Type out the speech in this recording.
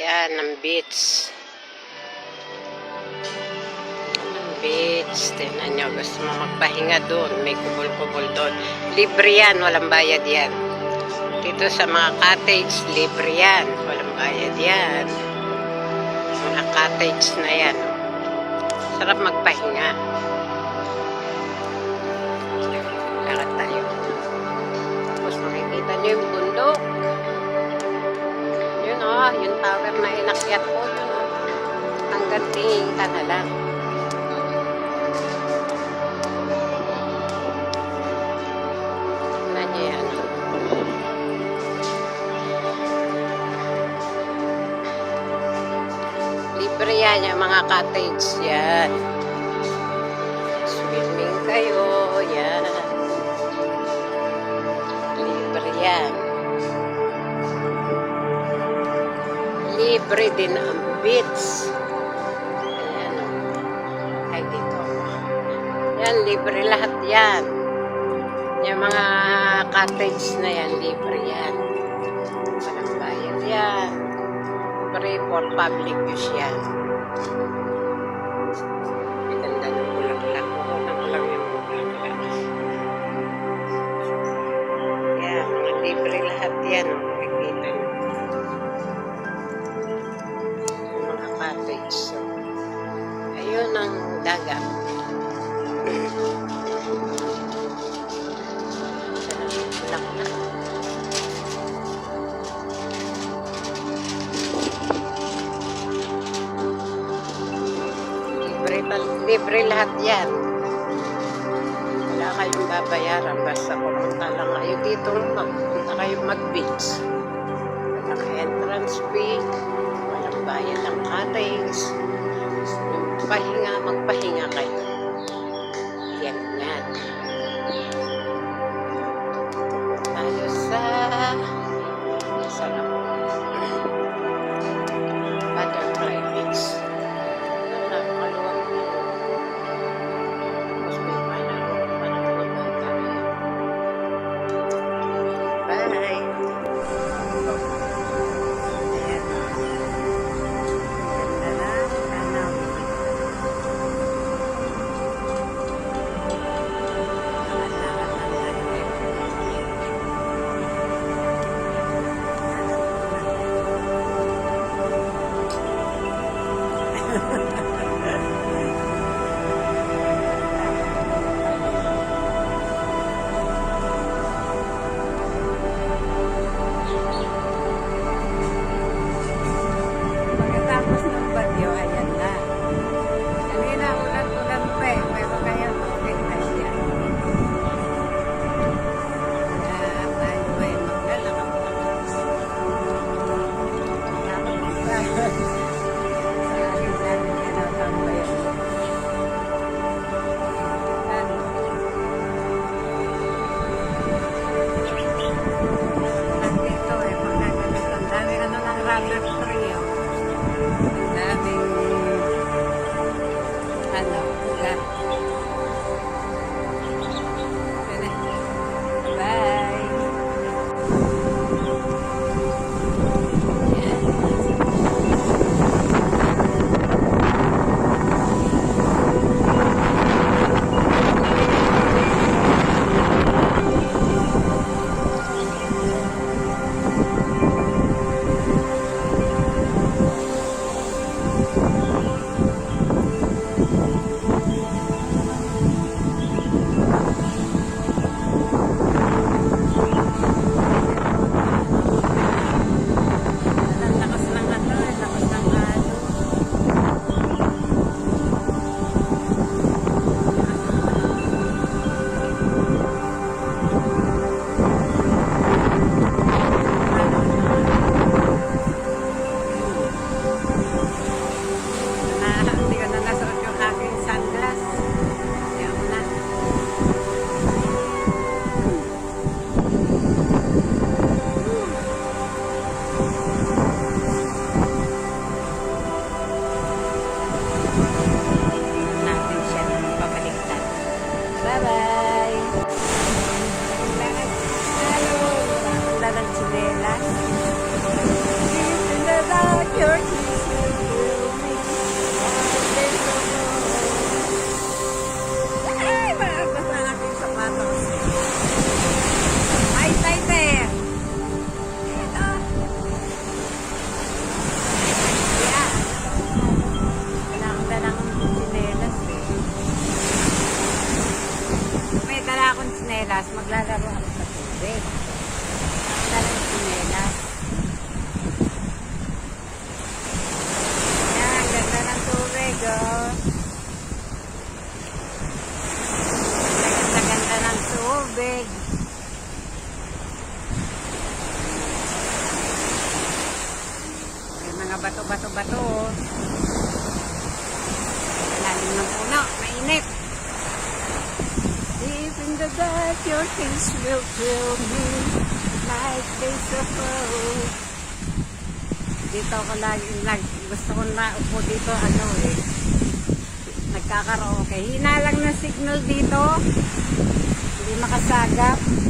Yan, ang beach. Ang beach. Tingnan nyo, gusto mo magpahinga doon. May kubol-kubol doon. Libre yan, walang bayad yan. Dito sa mga cottage, libre yan. Walang bayad yan. Mga cottage na yan. Sarap magpahinga. Lakad tayo. Tapos makikita nyo yung bundok. Yun o, yung tower na inakyat ko. Yun o. Hanggang tingin ka na lang. Tignan nyo yan. Libre yan yung mga cottage yan. Swimming kayo. Yan. Libre yan. Libre din ang beach. Ayan o. Ay dito. Yan, libre lahat yan. Yung mga cottage na yan, libre yan. Walang bayad yan. Free for public use yan. Maganda ng bulaklak. Kukunan ko lang yung bulaklak. Yan, mga libre lahat yan. Makikita nyo. Yung mga cottage. So, ayun ang dagat. Bulaklak. Libre lahat yan. Wala kayong babayaran. Basta pumunta lang kayo dito. Pumunta kayo mag-beach. Walang entrance fee. Walang bayad ng cottage. Magpahinga kayo. Yan yan. Tayo sa Butterfly Beach. Pagkatapos ng bagyo, ayan na. Kanina ulan-ulan pa eh. Pero ngayon, okay na siya. Kaya tayo ay maglalakad. bato-bato-bato. Lalim ng puno, mainit. Deep in the dark, your kiss will thrill me like days of old. Dito ako gusto ko na upo dito, nagkakaraoke. Hina lang ng signal dito. Hindi makasagap.